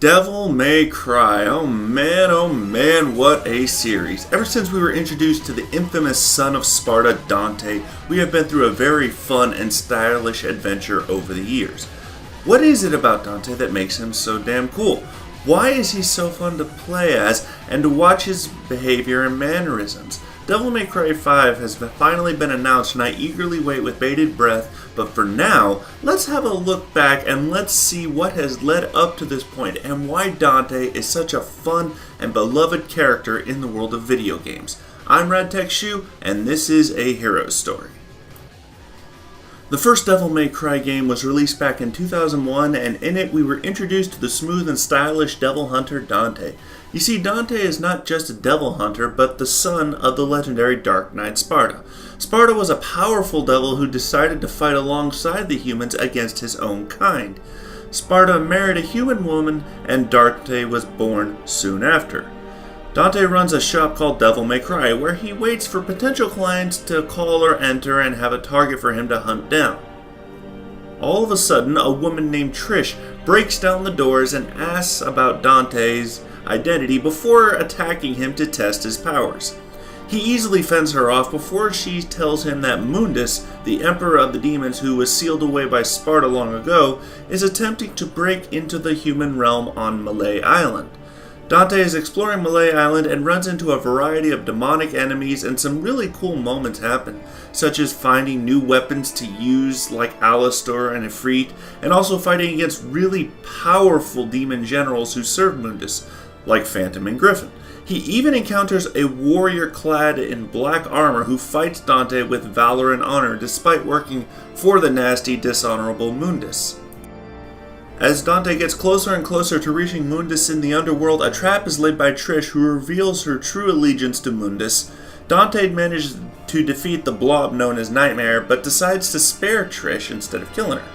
Devil May Cry. Oh man, what a series. Ever since we were introduced to the infamous son of Sparta, Dante, we have been through a very fun and stylish adventure over the years. What is it about Dante that makes him so damn cool? Why is he so fun to play as and to watch his behavior and mannerisms? Devil May Cry 5 has finally been announced and I eagerly wait with bated breath, but for now, let's have a look back and let's see what has led up to this point and why Dante is such a fun and beloved character in the world of video games. I'm RadTechShoe and this is A Hero's Story. The first Devil May Cry game was released back in 2001, and in it we were introduced to the smooth and stylish devil hunter Dante. You see, Dante is not just a devil hunter, but the son of the legendary Dark Knight Sparta. Sparta was a powerful devil who decided to fight alongside the humans against his own kind. Sparta married a human woman, and Dante was born soon after. Dante runs a shop called Devil May Cry, where he waits for potential clients to call or enter and have a target for him to hunt down. All of a sudden, a woman named Trish breaks down the doors and asks about Dante's identity before attacking him to test his powers. He easily fends her off before she tells him that Mundus, the emperor of the demons who was sealed away by Sparta long ago, is attempting to break into the human realm on Malay Island. Dante is exploring Malay Island and runs into a variety of demonic enemies, and some really cool moments happen, such as finding new weapons to use like Alastor and Ifrit, and also fighting against really powerful demon generals who serve Mundus, like Phantom and Griffin. He even encounters a warrior clad in black armor who fights Dante with valor and honor despite working for the nasty, dishonorable Mundus. As Dante gets closer and closer to reaching Mundus in the underworld, a trap is laid by Trish, who reveals her true allegiance to Mundus. Dante manages to defeat the blob known as Nightmare, but decides to spare Trish instead of killing her.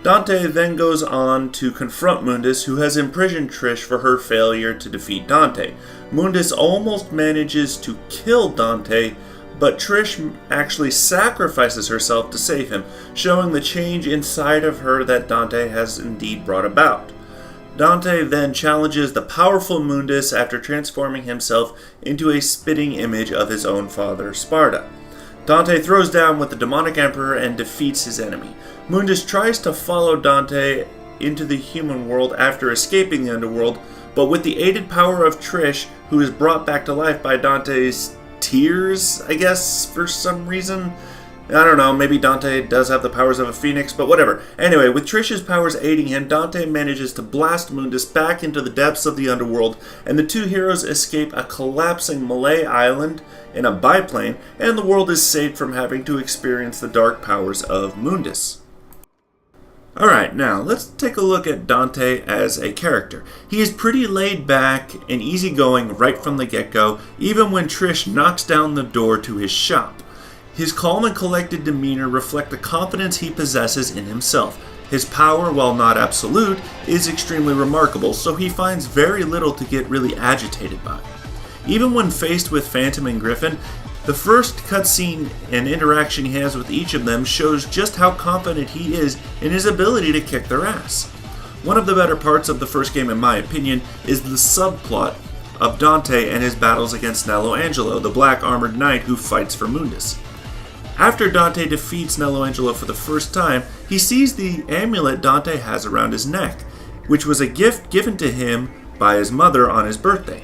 Dante then goes on to confront Mundus, who has imprisoned Trish for her failure to defeat Dante. Mundus almost manages to kill Dante, but Trish actually sacrifices herself to save him, showing the change inside of her that Dante has indeed brought about. Dante then challenges the powerful Mundus after transforming himself into a spitting image of his own father, Sparta. Dante throws down with the demonic emperor and defeats his enemy. Mundus tries to follow Dante into the human world after escaping the underworld, but with the aided power of Trish, who is brought back to life by Dante's tears, I guess, for some reason. I don't know, maybe Dante does have the powers of a phoenix, but whatever. Anyway, with Trish's powers aiding him, Dante manages to blast Mundus back into the depths of the underworld, and the two heroes escape a collapsing Malay Island in a biplane, and the world is saved from having to experience the dark powers of Mundus. Alright, now let's take a look at Dante as a character. He is pretty laid back and easygoing right from the get-go, even when Trish knocks down the door to his shop. His calm and collected demeanor reflect the confidence he possesses in himself. His power, while not absolute, is extremely remarkable, so he finds very little to get really agitated by. Even when faced with Phantom and Griffin, the first cutscene and interaction he has with each of them shows just how confident he is in his ability to kick their ass. One of the better parts of the first game, in my opinion, is the subplot of Dante and his battles against Nello Angelo, the black armored knight who fights for Mundus. After Dante defeats Nello Angelo for the first time, he sees the amulet Dante has around his neck, which was a gift given to him by his mother on his birthday.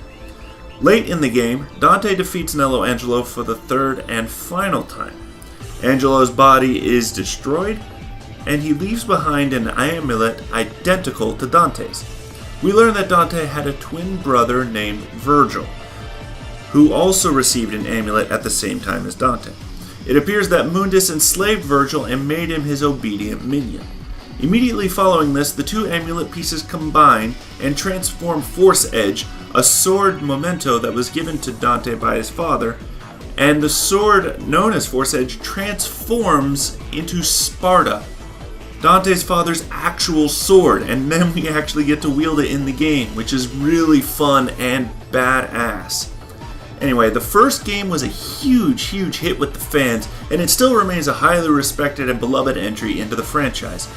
Late in the game, Dante defeats Nello Angelo for the third and final time. Angelo's body is destroyed, and he leaves behind an amulet identical to Dante's. We learn that Dante had a twin brother named Virgil, who also received an amulet at the same time as Dante. It appears that Mundus enslaved Virgil and made him his obedient minion. Immediately following this, the two amulet pieces combine and transform Force Edge, a sword memento that was given to Dante by his father, and the sword known as Force Edge transforms into Sparta, Dante's father's actual sword, and then we actually get to wield it in the game, which is really fun and badass. Anyway, the first game was a huge hit with the fans, and it still remains a highly respected and beloved entry into the franchise.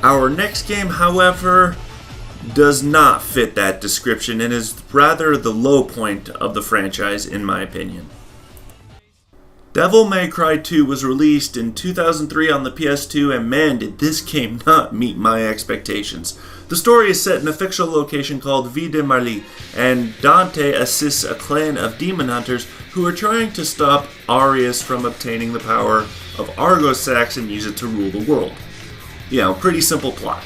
Our next game, however, does not fit that description and is rather the low point of the franchise in my opinion. Devil May Cry 2 was released in 2003 on the PS2, and man, did this game not meet my expectations. The story is set in a fictional location called Ville de Marly, and Dante assists a clan of demon hunters who are trying to stop Arius from obtaining the power of Argosax and use it to rule the world. Pretty simple plot.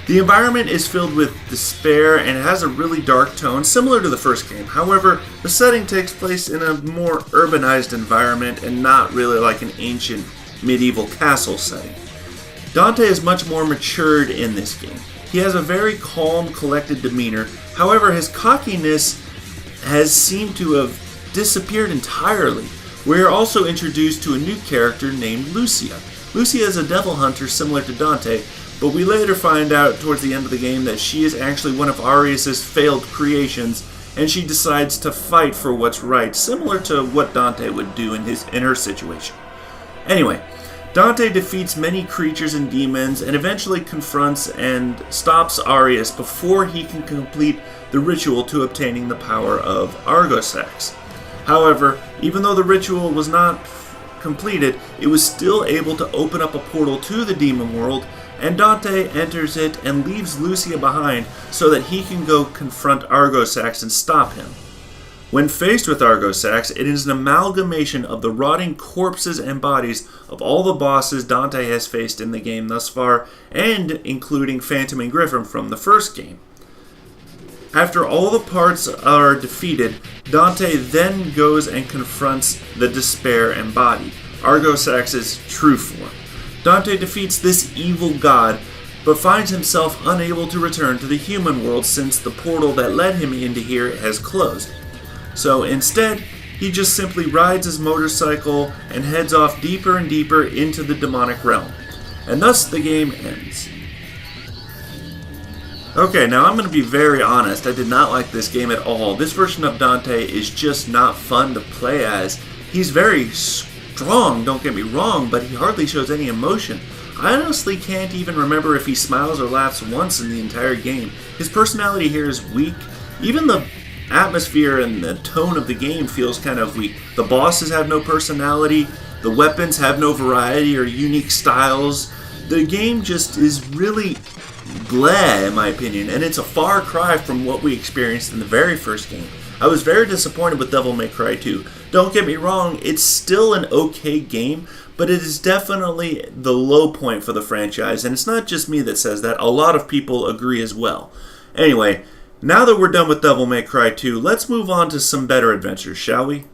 The environment is filled with despair and has a really dark tone, similar to the first game. However, the setting takes place in a more urbanized environment and not really like an ancient medieval castle setting. Dante is much more matured in this game. He has a very calm, collected demeanor. However, his cockiness has seemed to have disappeared entirely. We are also introduced to a new character named Lucia. Lucia is a devil hunter similar to Dante, but we later find out towards the end of the game that she is actually one of Arius' failed creations, and she decides to fight for what's right, similar to what Dante would do in her situation. Anyway, Dante defeats many creatures and demons and eventually confronts and stops Arius before he can complete the ritual to obtaining the power of Argosax. However, even though the ritual was not completed, it was still able to open up a portal to the demon world, and Dante enters it and leaves Lucia behind so that he can go confront Argosax and stop him. When faced with Argosax, it is an amalgamation of the rotting corpses and bodies of all the bosses Dante has faced in the game thus far, and including Phantom and Griffin from the first game. After all the parts are defeated, Dante then goes and confronts the Despair embodied, Argosax's true form. Dante defeats this evil god, but finds himself unable to return to the human world since the portal that led him into here has closed. So instead, he just simply rides his motorcycle and heads off deeper and deeper into the demonic realm. And thus the game ends. Okay, now I'm going to be very honest, I did not like this game at all. This version of Dante is just not fun to play as. He's very strong, don't get me wrong, but he hardly shows any emotion. I honestly can't even remember if he smiles or laughs once in the entire game. His personality here is weak. Even the atmosphere and the tone of the game feels kind of weak. The bosses have no personality, the weapons have no variety or unique styles. The game just is really bleh, in my opinion, and it's a far cry from what we experienced in the very first game. I was very disappointed with Devil May Cry 2. Don't get me wrong, it's still an okay game, but it is definitely the low point for the franchise, and it's not just me that says that, a lot of people agree as well. Anyway, now that we're done with Devil May Cry 2, let's move on to some better adventures, shall we?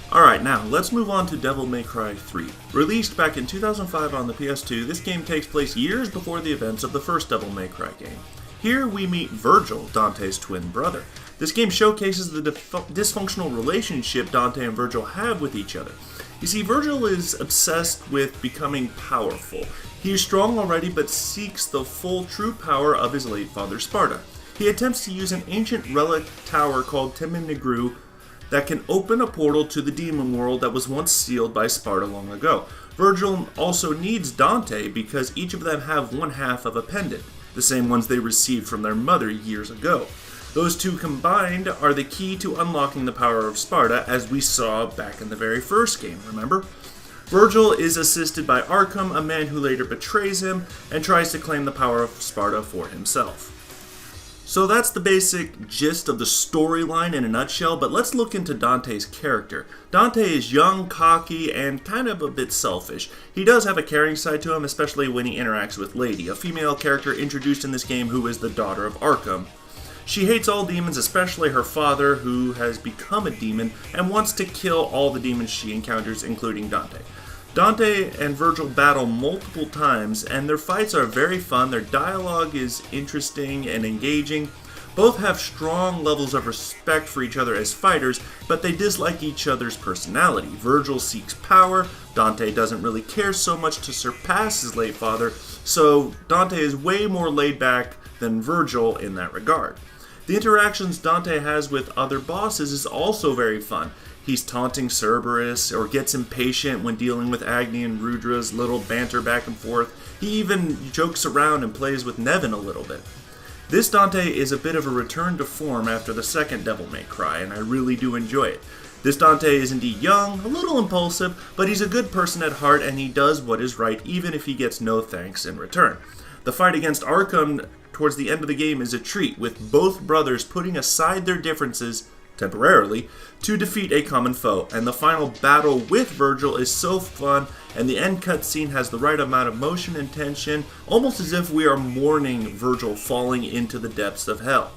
Alright, now let's move on to Devil May Cry 3. Released back in 2005 on the PS2, this game takes place years before the events of the first Devil May Cry game. Here we meet Virgil, Dante's twin brother. This game showcases the dysfunctional relationship Dante and Virgil have with each other. You see, Virgil is obsessed with becoming powerful. He is strong already, but seeks the full true power of his late father Sparta. He attempts to use an ancient relic tower called Temen Negru that can open a portal to the demon world that was once sealed by Sparta long ago. Virgil also needs Dante because each of them have one half of a pendant, the same ones they received from their mother years ago. Those two combined are the key to unlocking the power of Sparta, as we saw back in the very first game, remember? Virgil is assisted by Arkham, a man who later betrays him and tries to claim the power of Sparta for himself. So that's the basic gist of the storyline in a nutshell, but let's look into Dante's character. Dante is young, cocky, and kind of a bit selfish. He does have a caring side to him, especially when he interacts with Lady, a female character introduced in this game who is the daughter of Arkham. She hates all demons, especially her father, who has become a demon and wants to kill all the demons she encounters, including Dante. Dante and Virgil battle multiple times, and their fights are very fun. Their dialogue is interesting and engaging. Both have strong levels of respect for each other as fighters, but they dislike each other's personality. Virgil seeks power. Dante doesn't really care so much to surpass his late father, so Dante is way more laid back than Virgil in that regard. The interactions Dante has with other bosses is also very fun. He's taunting Cerberus, or gets impatient when dealing with Agni and Rudra's little banter back and forth. He even jokes around and plays with Nevin a little bit. This Dante is a bit of a return to form after the second Devil May Cry, and I really do enjoy it. This Dante is indeed young, a little impulsive, but he's a good person at heart and he does what is right even if he gets no thanks in return. The fight against Arkham towards the end of the game is a treat, with both brothers putting aside their differences, temporarily, to defeat a common foe, and the final battle with Virgil is so fun, and the end cutscene has the right amount of motion and tension, almost as if we are mourning Virgil falling into the depths of hell.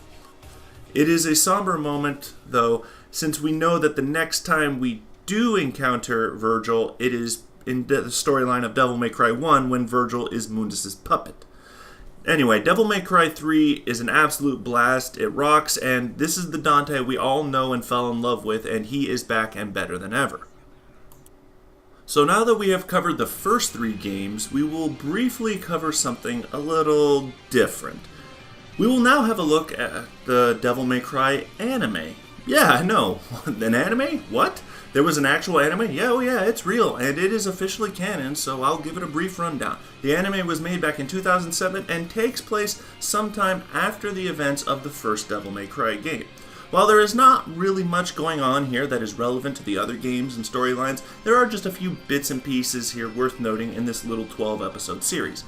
It is a somber moment, though, since we know that the next time we do encounter Virgil, it is in the storyline of Devil May Cry 1 when Virgil is Mundus' puppet. Anyway, Devil May Cry 3 is an absolute blast, it rocks, and this is the Dante we all know and fell in love with, and he is back and better than ever. So now that we have covered the first 3 games, we will briefly cover something a little different. We will now have a look at the Devil May Cry anime. Yeah, I know. An anime? What? There was an actual anime? Yeah, oh yeah, it's real, and it is officially canon, so I'll give it a brief rundown. The anime was made back in 2007 and takes place sometime after the events of the first Devil May Cry game. While there is not really much going on here that is relevant to the other games and storylines, there are just a few bits and pieces here worth noting in this little 12-episode series.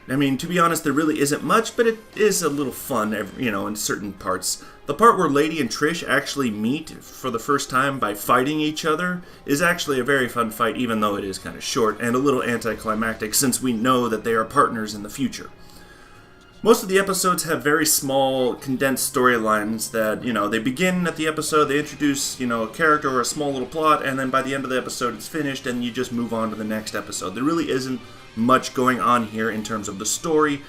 I mean, to be honest, there really isn't much, but it is a little fun, in certain parts. The part where Lady and Trish actually meet for the first time by fighting each other is actually a very fun fight, even though it is kind of short and a little anticlimactic since we know that they are partners in the future. Most of the episodes have very small, condensed storylines that, they begin at the episode, they introduce, a character or a small little plot, and then by the end of the episode it's finished and you just move on to the next episode. There really isn't much going on here in terms of the story,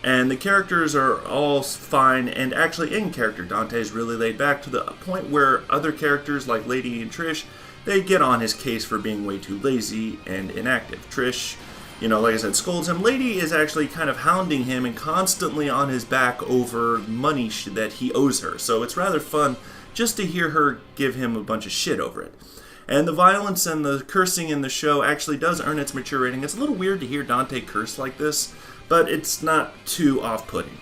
and the characters are all fine, and actually in character Dante is really laid back to the point where other characters like Lady and Trish, they get on his case for being way too lazy and inactive. Trish, like I said, scolds him. Lady is actually kind of hounding him and constantly on his back over money that he owes her, so it's rather fun just to hear her give him a bunch of shit over it. And the violence and the cursing in the show actually does earn its mature rating. It's a little weird to hear Dante curse like this, but it's not too off-putting.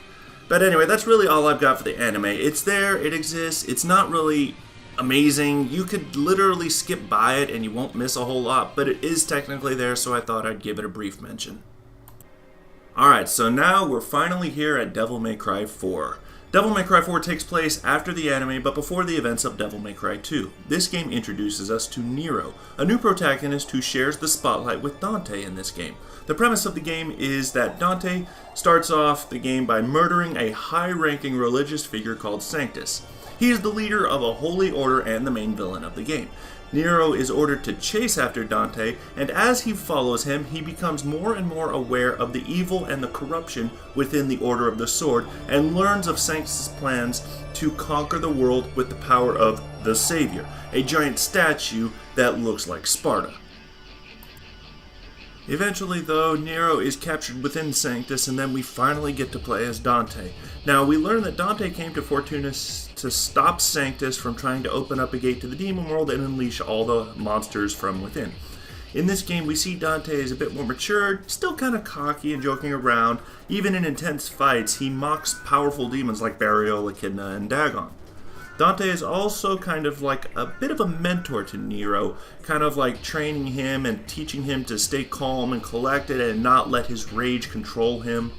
But anyway, that's really all I've got for the anime. It's there, it exists, it's not really amazing. You could literally skip by it and you won't miss a whole lot, but it is technically there, so I thought I'd give it a brief mention. Alright, so now we're finally here at Devil May Cry 4. Devil May Cry 4 takes place after the anime, but before the events of Devil May Cry 2. This game introduces us to Nero, a new protagonist who shares the spotlight with Dante in this game. The premise of the game is that Dante starts off the game by murdering a high-ranking religious figure called Sanctus. He is the leader of a holy order and the main villain of the game. Nero is ordered to chase after Dante, and as he follows him, he becomes more and more aware of the evil and the corruption within the Order of the Sword, and learns of Sanctus' plans to conquer the world with the power of the Savior, a giant statue that looks like Sparta. Eventually, though, Nero is captured within Sanctus, and then we finally get to play as Dante. Now, we learn that Dante came to Fortunus to stop Sanctus from trying to open up a gate to the demon world and unleash all the monsters from within. In this game, we see Dante is a bit more mature, still kind of cocky and joking around. Even in intense fights, he mocks powerful demons like Burial, Echidna, and Dagon. Dante is also kind of like a bit of a mentor to Nero, kind of like training him and teaching him to stay calm and collected and not let his rage control him.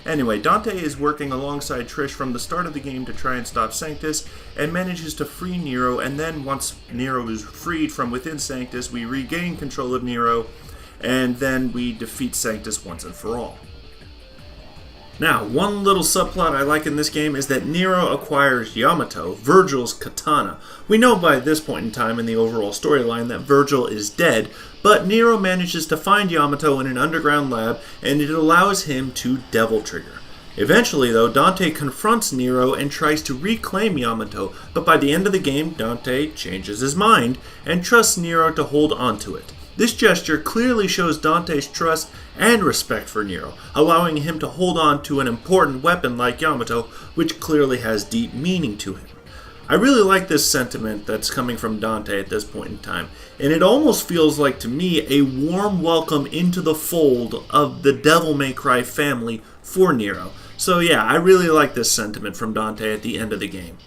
Anyway, Dante is working alongside Trish from the start of the game to try and stop Sanctus, and manages to free Nero, and then once Nero is freed from within Sanctus, we regain control of Nero, and then we defeat Sanctus once and for all. Now, one little subplot I like in this game is that Nero acquires Yamato, Virgil's katana. We know by this point in time in the overall storyline that Virgil is dead, but Nero manages to find Yamato in an underground lab, and it allows him to Devil Trigger. Eventually, though, Dante confronts Nero and tries to reclaim Yamato, but by the end of the game, Dante changes his mind and trusts Nero to hold onto it. This gesture clearly shows Dante's trust and respect for Nero, allowing him to hold on to an important weapon like Yamato, which clearly has deep meaning to him. I really like this sentiment that's coming from Dante at this point in time, and it almost feels like to me a warm welcome into the fold of the Devil May Cry family for Nero, So yeah, I really like this sentiment from Dante at the end of the game.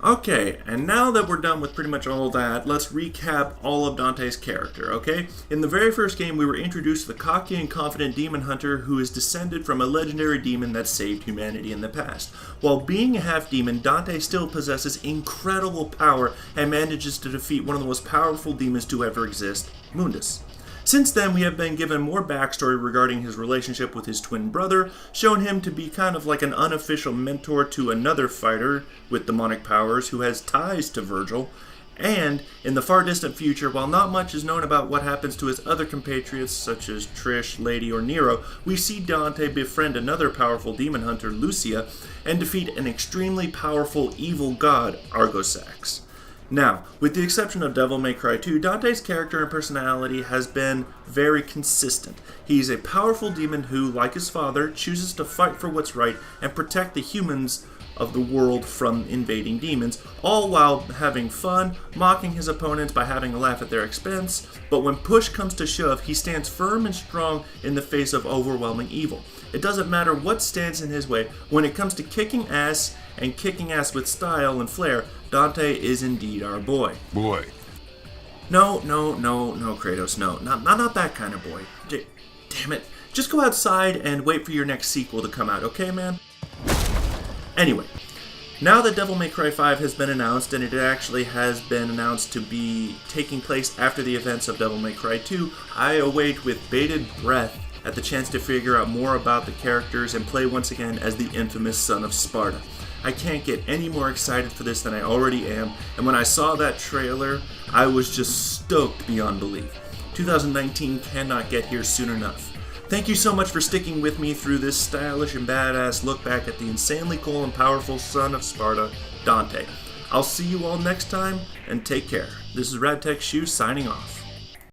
Okay, and now that we're done with pretty much all that, let's recap all of Dante's character, okay? In the very first game, we were introduced to the cocky and confident demon hunter who is descended from a legendary demon that saved humanity in the past. While being a half-demon, Dante still possesses incredible power and manages to defeat one of the most powerful demons to ever exist, Mundus. Since then, we have been given more backstory regarding his relationship with his twin brother, shown him to be kind of like an unofficial mentor to another fighter with demonic powers who has ties to Virgil, and in the far distant future, while not much is known about what happens to his other compatriots such as Trish, Lady, or Nero, we see Dante befriend another powerful demon hunter, Lucia, and defeat an extremely powerful evil god, Argosax. Now, with the exception of Devil May Cry 2, Dante's character and personality has been very consistent. He's a powerful demon who, like his father, chooses to fight for what's right and protect the humans of the world from invading demons, all while having fun, mocking his opponents by having a laugh at their expense, but when push comes to shove, he stands firm and strong in the face of overwhelming evil. It doesn't matter what stands in his way, when it comes to kicking ass, and kicking ass with style and flair, Dante is indeed our boy. No, Kratos, no. Not that kind of boy. Damn it. Just go outside and wait for your next sequel to come out, okay, man? Anyway, now that Devil May Cry 5 has been announced, and it actually has been announced to be taking place after the events of Devil May Cry 2, I await with bated breath at the chance to figure out more about the characters and play once again as the infamous son of Sparta. I can't get any more excited for this than I already am, and when I saw that trailer, I was just stoked beyond belief. 2019 cannot get here soon enough. Thank you so much for sticking with me through this stylish and badass look back at the insanely cool and powerful son of Sparta, Dante. I'll see you all next time, and take care. This is RadTech Shoe signing off.